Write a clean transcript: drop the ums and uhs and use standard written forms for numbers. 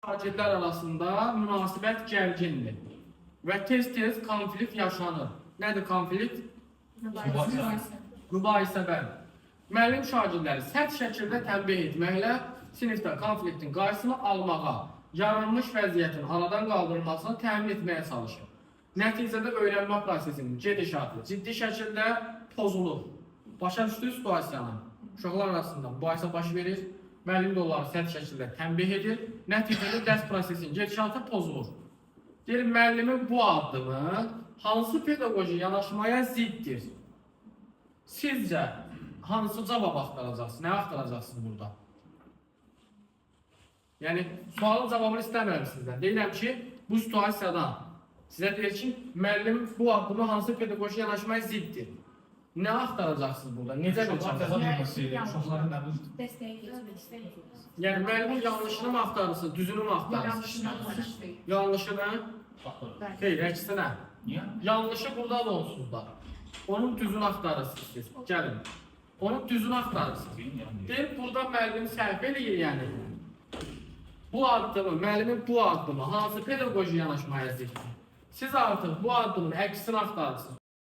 Şagirdlər arasında münasibət gərgindir və tez-tez konflikt yaşanır. Nədir konflikt? Mübahisə bəli. Müəllim şagirdləri sərt şəkildə tənbih etməklə sinifdə konfliktin qarşısını almağa, yaranmış vəziyyətin aradan qaldırılmasını təmin etməyə çalışır. Nəticədə öyrənmə prosesinin gedişatı ciddi şəkildə pozulur. Başa düşdüyü situasiyanı uşaqlar arasında mübahisə baş verir, müəllim də onları sərt şəkildə tənbih edir, nəticədə dərs prosesinin gedişatı pozulur. Deyir, müəllimin bu addımı hansı pedaqoji yanaşmaya ziddir? Sizcə hansı cavab axtaracaqsınız? Nə axtaracaqsınız burada? Yəni, sualın cavabını istəmirəm sizdən. Deyirəm ki, bu situasiyadan sizə deyir ki, müəllim bu addımı hansı pedaqoji yanaşmaya ziddir? Nə axtaracaqsınız burada? Necə biləcəksiniz? Yəni, müəllimin yanlışını mı axtarırsınız, düzünü mü axtarırsınız? Yanlışını? Xeyr, əksinə. Yanlışı burada da onsuz da. Onun düzünü axtarırsınız siz. Gəlin. Onun düzünü axtarırsınız. Deyir, burada müəllim səhv eləyir, yəni. Bu addımı, müəllimin bu addımı hansı pedaqoji yanaşmaya ziddir? Siz artıq bu addımın əksini axtarırsınız.